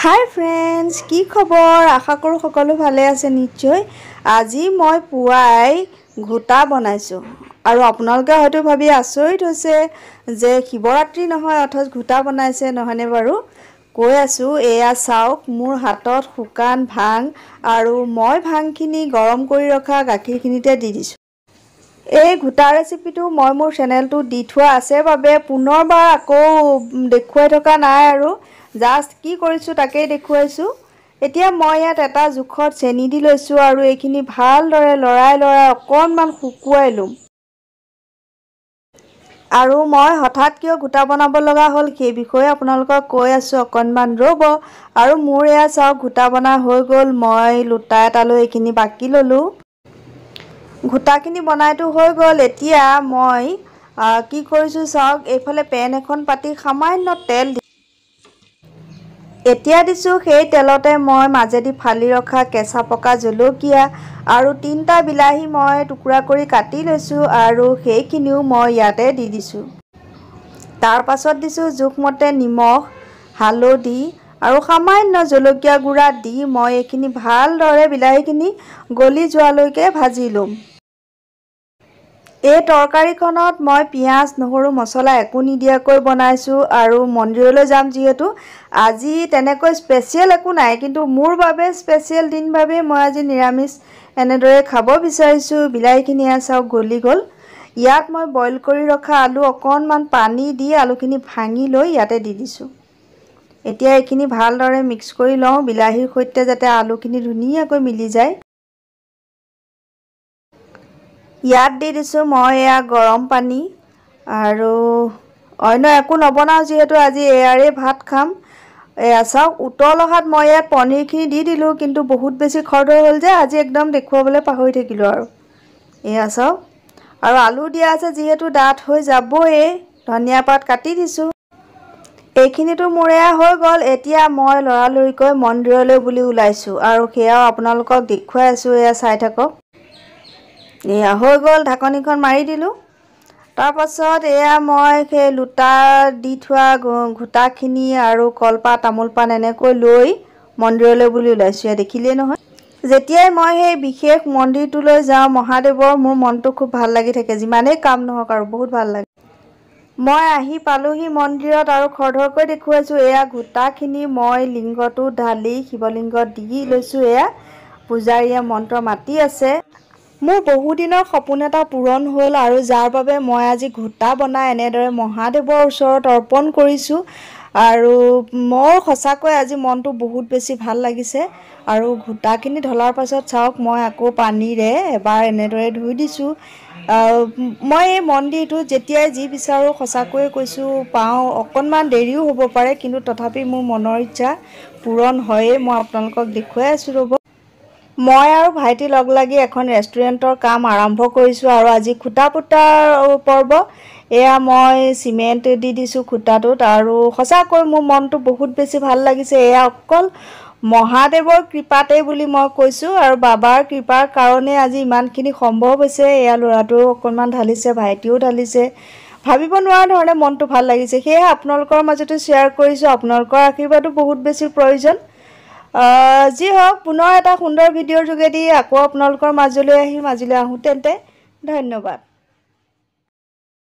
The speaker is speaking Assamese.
हाय फ्रेंड्स की खबर आशा करूँ सकलो भाले आछे निश्चय। আজি मैं पुवाई घोटा बनाइছো और आपनालोके हयतो भाबी आचरित होइसे जे शिवरात्रि নহয় अथच घोटा बनाइছে নহने बारू কৈ आছো। एया चाওক मोर हातत शुकान भांग और मैं भांगखिनि गरम करि रखा गाखिरखिनिते दि दिছো। এই ঘোটা ৰেচিপিটো মই মোৰ চেনেলটো দি থোৱা আছে বাবে পুনৰবাৰ আকৌ দেখুৱাই থকা নাই আৰু জাস্ট কি কৰিছো তাকেই দেখুৱাইছো। এতিয়া মই ইয়াত এটা জুখত চেনি দি লৈছো আৰু এইখিনি ভালদৰে লৰাই অকণমান শুকুৱাই লম। আৰু মই হঠাৎ কিয় ঘোটা বনাব লগা হ'ল সেই বিষয়ে আপোনালোকক কৈ আছো, অকণমান ৰ'ব। আৰু মোৰ এয়া চাওক ঘোটা বনা হৈ গ'ল। মই লোটা এটালৈ এইখিনি বাকি ললো। ঘোটাখিনি বনাইটো হৈ গ'ল। এতিয়া মই কি কৰিছো চাওক, এইফালে পেন এখন পাতি সামান্য তেল এতিয়া দিছো। সেই তেলতে মই মাজেদি ফালি ৰখা কেঁচা পকা জলকীয়া আৰু 3টা বিলাহী মই টুকুৰা কৰি কাটি লৈছো আৰু সেইখিনিও মই ইয়াতে দি দিছো। তাৰ পাছত দিছো জোখমতে নিমখ, হালধি আৰু সামান্য জলকীয়া গুড়া দি মই এইখিনি ভালদৰে বিলাহীখিনি গলি যোৱালৈকে ভাজি লম। এই তৰকাৰীখনত মই পিয়াজ নহৰু মছলা একো নিদিয়াকৈ বনাইছো আৰু মন্দিৰলৈ যাম যিহেতু আজি তেনেকৈ স্পেশাল একো নাই, কিন্তু মোৰ বাবে স্পেশাল দিন বাবে মই আজি নিৰামিষ এনেদৰে খাব বিচাৰিছো। বিলাহীখিনি চাওক গলি গ'ল। ইয়াত মই বইল কৰি ৰখা আলু অকণমান পানী দি আলুখিনি ভাঙি লৈ ইয়াতে দি দিছো। এতিয়া এইখিনি ভালদৰে মিক্স কৰি লওঁ বিলাহীৰ সৈতে যাতে আলুখিনি ধুনীয়াকৈ মিলি যায়। ইয়াত দি দিছো মই এয়া গৰম পানী আৰু অন্য একো নবনাও যিহেতু আজি এয়াৰে ভাত খাম। এয়া চাওক উতল অহাত মই ইয়াত পনীৰখিনি দি দিলো, কিন্তু বহুত বেছি খৰধৰ হ'ল যে আজি একদম দেখুৱাবলৈ পাহৰি থাকিলো। আৰু এয়া চাওক আৰু আলু দিয়া আছে যিহেতু ডাঠ হৈ যাবই। ধনিয়া পাত কাটি দিছো। এইখিনিতো মোৰ এয়া হৈ গ'ল। এতিয়া মই লৰালৰিকৈ মন্দিৰলৈ বুলি ওলাইছো আৰু সেয়াও আপোনালোকক দেখুৱাই আছো। এয়া চাই থাকক। এয়া হৈ গ'ল। ঢাকনিখন মাৰি দিলো। তাৰ পাছত এয়া মই সেই লোটা দি থোৱা ঘোটাখিনি আৰু কলপাত তামোল পাণ এনেকৈ লৈ মন্দিৰলৈ বুলি ওলাইছো। এয়া দেখিলেই নহয়, যেতিয়াই মই সেই বিশেষ মন্দিৰটোলৈ যাওঁ মহাদেৱৰ মোৰ মনটো খুব ভাল লাগি থাকে, যিমানেই কাম নহওক আৰু বহুত ভাল লাগে। মই আহি পালোহি মন্দিৰত আৰু খৰধৰকৈ দেখুৱাইছো। এয়া ঘোটাখিনি মই লিংগটো ঢালি শিৱলিংগত দি লৈছো। এয়া পূজাৰীয়ে মন্ত্ৰ মাতি আছে। মোৰ বহুদিনৰ সপোন এটা পূৰণ হ'ল আৰু যাৰ বাবে মই আজি ঘোটা বনাই এনেদৰে মহাদেৱৰ ওচৰত অৰ্পণ কৰিছো। আৰু মোৰ সঁচাকৈ আজি মনটো বহুত বেছি ভাল লাগিছে। আৰু ঘোটাখিনি ঢলাৰ পাছত চাওক মই আকৌ পানীৰে এবাৰ এনেদৰে ধুই দিছো। মই এই মন্দিৰটো যেতিয়াই যি বিচাৰোঁ সঁচাকৈয়ে কৈছোঁ পাওঁ। অকণমান দেৰিও হ'ব পাৰে, কিন্তু তথাপি মোৰ মনৰ ইচ্ছা পূৰণ হয়েই। মই আপোনালোকক দেখুৱাই আছোঁ ৰ'ব। মই আৰু ভাইটি লগ লাগি এখন ৰেষ্টুৰেণ্টৰ কাম আৰম্ভ কৰিছোঁ আৰু আজি খুঁটা পোতাৰ পৰ্ব। এয়া মই চিমেণ্ট দি দিছোঁ খুঁটাটোত আৰু সঁচাকৈ মোৰ মনটো বহুত বেছি ভাল লাগিছে। এয়া অকল মহাদেৱৰ কৃপাতেই বুলি মই কৈছোঁ আৰু বাবাৰ কৃপাৰ কাৰণে আজি ইমানখিনি সম্ভৱ হৈছে। এয়া ল'ৰাটোও অকণমান ঢালিছে, ভাইটিও ঢালিছে। ভাবিব নোৱাৰা ধৰণে মনটো ভাল লাগিছে। সেয়েহে আপোনালোকৰ মাজতে শ্বেয়াৰ কৰিছোঁ। আপোনালোকৰ আশীৰ্বাদো বহুত বেছি প্ৰয়োজন। যি হওক, পুনৰ এটা সুন্দৰ ভিডিঅ'ৰ যোগেদি আকৌ আপোনালোকৰ মাজলৈ আহিম। আজিলৈ আহোঁ তেন্তে, ধন্যবাদ।